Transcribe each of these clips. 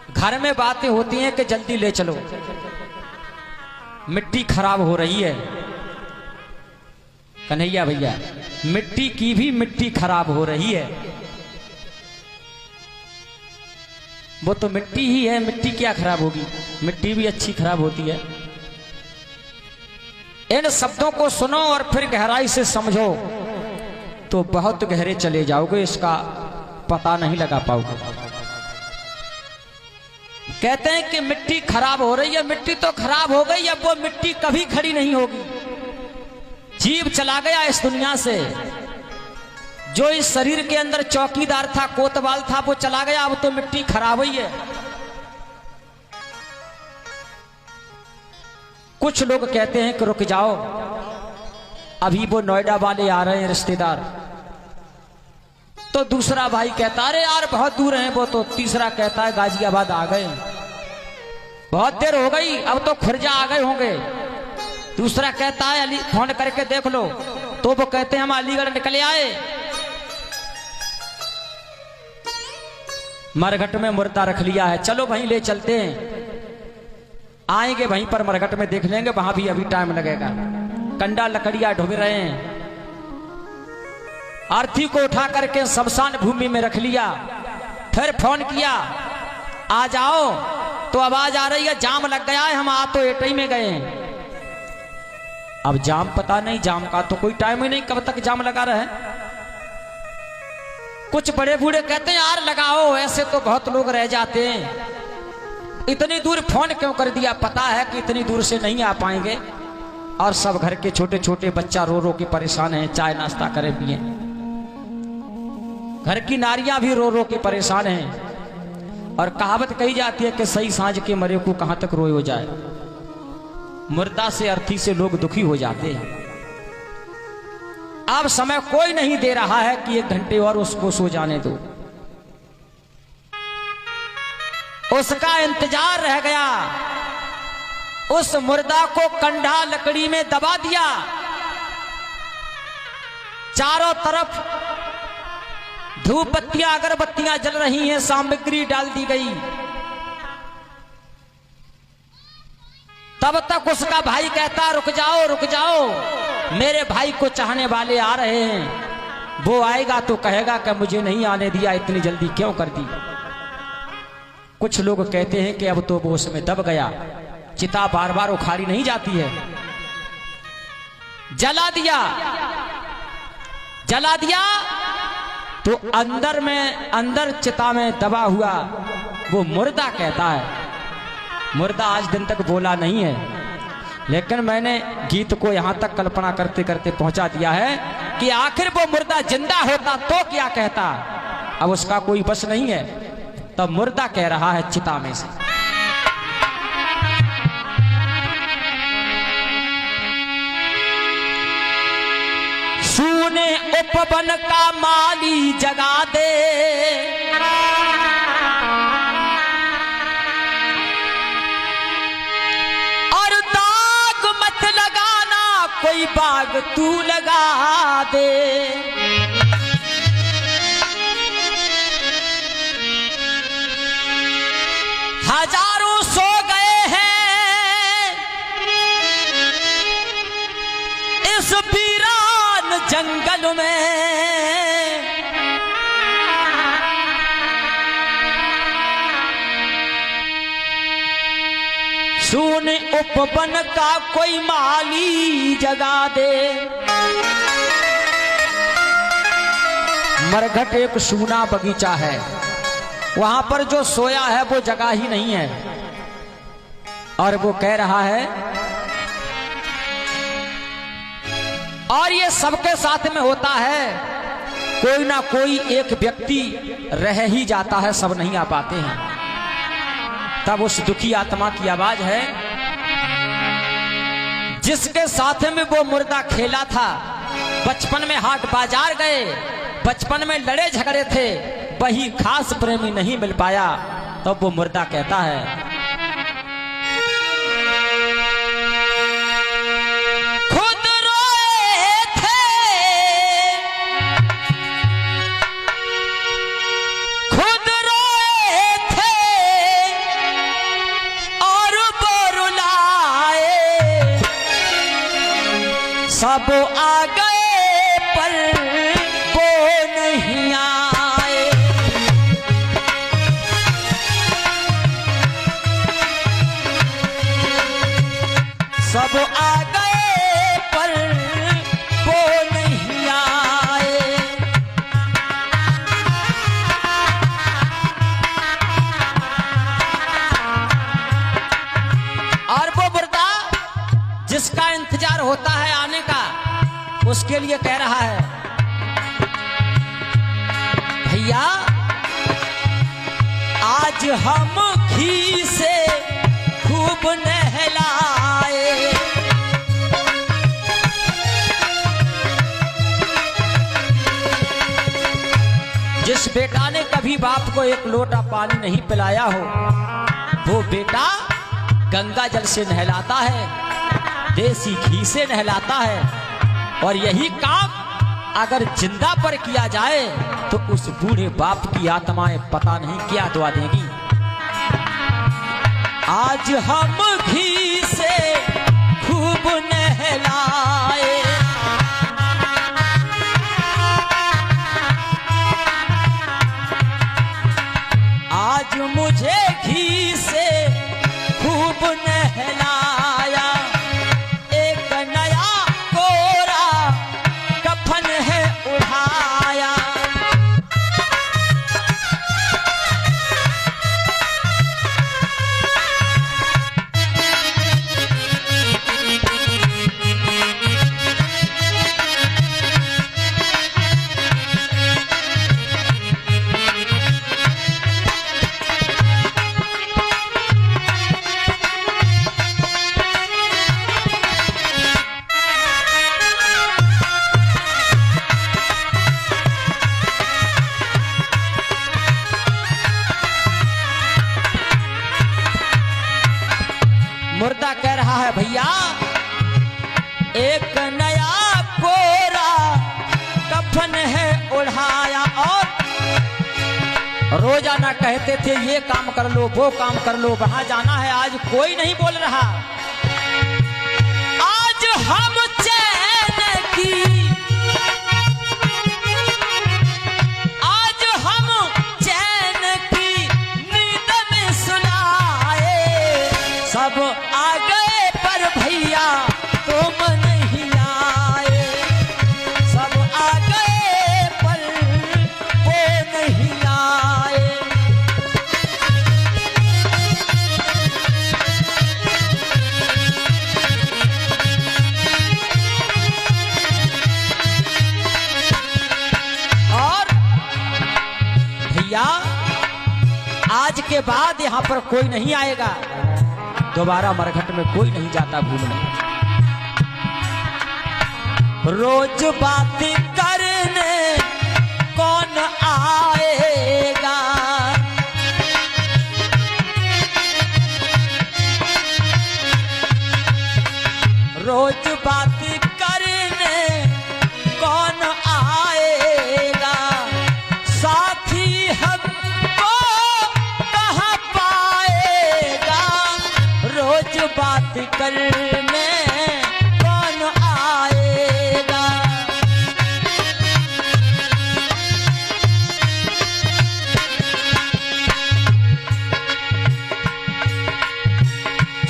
घर में बातें होती हैं कि जल्दी ले चलो, मिट्टी खराब हो रही है। कन्हैया भैया, मिट्टी की भी मिट्टी खराब हो रही है। वो तो मिट्टी ही है, मिट्टी क्या खराब होगी, मिट्टी भी अच्छी खराब होती है। इन शब्दों को सुनो और फिर गहराई से समझो तो बहुत गहरे चले जाओगे, इसका पता नहीं लगा पाओगे। कहते हैं कि मिट्टी खराब हो रही है, मिट्टी तो खराब हो गई, अब वो मिट्टी कभी खड़ी नहीं होगी। जीव चला गया इस दुनिया से, जो इस शरीर के अंदर चौकीदार था, कोतवाल था, वो चला गया, अब तो मिट्टी खराब हुई है। कुछ लोग कहते हैं कि रुक जाओ, अभी वो नोएडा वाले आ रहे हैं रिश्तेदार। तो दूसरा भाई कहता अरे यार बहुत दूर हैं वो तो। तीसरा कहता है गाजियाबाद आ गए, बहुत देर हो गई, अब तो खुर्जा आ गए होंगे। दूसरा कहता है अली फोन करके देख लो, तो वो कहते हैं हम अलीगढ़ निकले आए। मरघट में मुर्दा रख लिया है, चलो वहीं ले चलते हैं, आएंगे वहीं पर मरघट में देख लेंगे, वहां भी अभी टाइम लगेगा। कंडा लकड़ियां ढूंढ रहे हैं, अर्थी को उठा करके शमशान भूमि में रख लिया। फिर फोन किया आ जाओ, तो आवाज आ रही है जाम लग गया है, हम आ तो एटई में गए हैं। अब जाम पता नहीं, जाम का तो कोई टाइम ही नहीं, कब तक जाम लगा रहे। कुछ बड़े बूढ़े कहते हैं यार लगाओ, ऐसे तो बहुत लोग रह जाते हैं। इतनी दूर फोन क्यों कर दिया, पता है कि इतनी दूर से नहीं आ पाएंगे। और सब घर के छोटे छोटे बच्चा रो रो के परेशान हैं, चाय नाश्ता करे पिए। घर की नारियां भी रो रो के परेशान हैं। और कहावत कही जाती है कि सही सांझ के मरे को कहां तक रोए हो जाए। मुर्दा से अर्थी से लोग दुखी हो जाते हैं। अब समय कोई नहीं दे रहा है कि 1 घंटे और उसको सो जाने दो, उसका इंतजार रह गया। उस मुर्दा को कंधा लकड़ी में दबा दिया, चारों तरफ धूप बत्तियां अगरबत्तियां जल रही हैं, सामग्री डाल दी गई। तब तक उसका भाई कहता रुक जाओ रुक जाओ, मेरे भाई को चाहने वाले आ रहे हैं, वो आएगा तो कहेगा कि मुझे नहीं आने दिया, इतनी जल्दी क्यों कर दी। कुछ लोग कहते हैं कि अब तो वो उसमें दब गया, चिता बार बार उखाड़ी नहीं जाती है। जला दिया, जला दिया तो अंदर चिता में दबा हुआ वो मुर्दा कहता है। मुर्दा आज दिन तक बोला नहीं है, लेकिन मैंने गीत को यहां तक कल्पना करते करते पहुंचा दिया है कि आखिर वो मुर्दा जिंदा होता तो क्या कहता। अब उसका कोई बस नहीं है, तब मुर्दा कह रहा है चिता में से, सूने उपवन का माली जगा दे, और दाग मत लगाना कोई बाग तू लगा दे। हजारों सो गए हैं इस वीरान जंगल में, सुन उपवन का कोई माली जगा दे। मरघट एक सूना बगीचा है, वहां पर जो सोया है वो जगह ही नहीं है। और वो कह रहा है, और ये सबके साथ में होता है, कोई ना कोई एक व्यक्ति रह ही जाता है, सब नहीं आ पाते हैं। तब उस दुखी आत्मा की आवाज है, जिसके साथ में वो मुर्दा खेला था, बचपन में हाट बाजार गए, बचपन में लड़े झगड़े थे, वही खास प्रेमी नहीं मिल पाया। तब वो मुर्दा कहता है, खुद रोए थे, खुद रोए थे, सब आ गए पर वो नहीं आए। सब आ गए पर वो नहीं आए। और वो मुर्दा जिसका इंतजार होता है आने का, उसके लिए कह रहा है, भैया आज हम घी से खूब नहलाए। जिस बेटा ने कभी बाप को एक लोटा पानी नहीं पिलाया हो, वो बेटा गंगा जल से नहलाता है, देसी घी से नहलाता है। और यही काम अगर जिंदा पर किया जाए तो उस बूढ़े बाप की आत्माएं पता नहीं क्या दुआ देगी। आज हम घी से खूब नहलाए। आज मुझे घी से खूब नहलाया। एक नया कोरा कफन है उठाया। मुर्दा कह रहा है, भैया एक नया कोरा कफन है ओढ़ाया। और रोजाना कहते थे ये काम कर लो, वो काम कर लो, वहां जाना है। आज कोई नहीं बोल रहा। आज हम चैन की, आज हम चैन की नींद में सुलाए। सब आ गए पर भैया तुम नहीं आए। सब आ गए पर वो नहीं आए। और भैया आज के बाद यहाँ पर कोई नहीं आएगा। दोबारा मरघट में कोई नहीं जाता घूमने। रोज बात करने कौन आएगा। रोज बात करने कौन आएगा। साथी हमको कहाँ पाएगा। रोज बात करने कौन आएगा।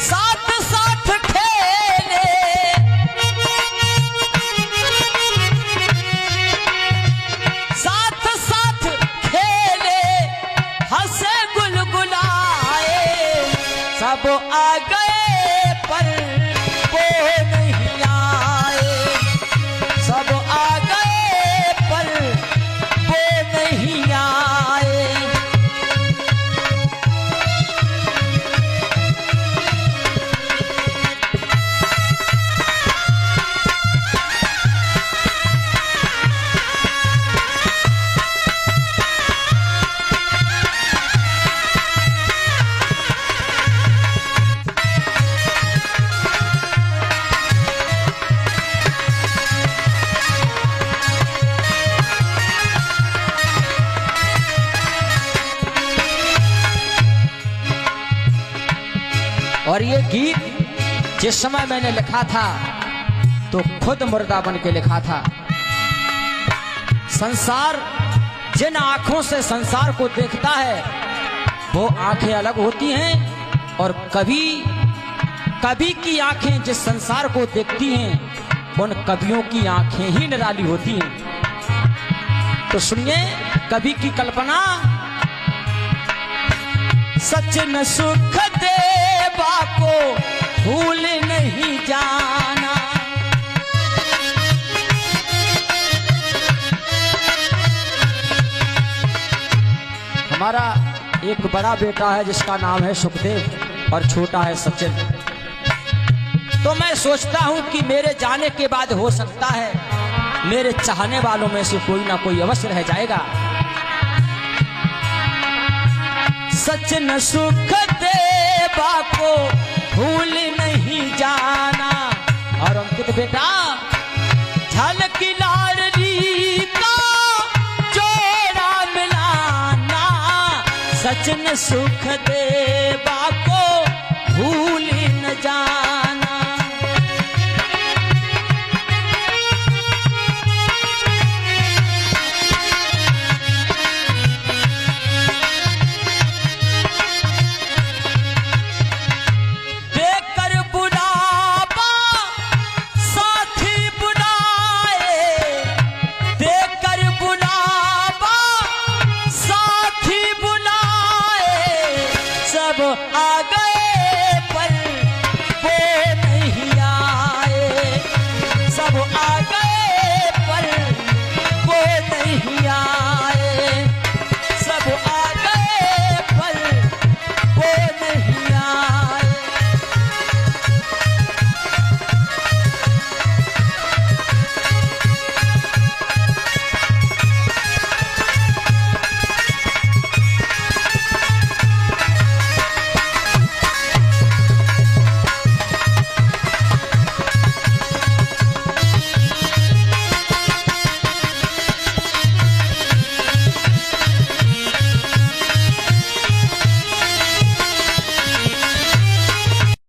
साथ साथ खेले, साथ साथ खेले, हंसे गुलगुलाए। सब आ गए पर वो नहीं आए। सब आ गए पर वो नहीं आए। और ये गीत जिस समय मैंने लिखा था तो खुद मुर्दा बन के लिखा था। संसार जिन आंखों से संसार को देखता है वो आंखें अलग होती हैं, और कवि की आंखें जिस संसार को देखती हैं उन कवियों की आंखें ही निराली होती हैं। तो सुनिए कवि की कल्पना। सचिन सुख देवा को भूल नहीं जाना, हमारा एक बड़ा बेटा है जिसका नाम है सुखदेव और छोटा है सचिन। तो मैं सोचता हूं कि मेरे जाने के बाद हो सकता है मेरे चाहने वालों में से कोई ना कोई अवश्य रह जाएगा। सचिन सुख देवा को भूल नहीं जाना, और अंकित बेटा झलकी लाडली का जोड़ा मिलाना, सचिन सुख देवा को भूल न जाना। आ गए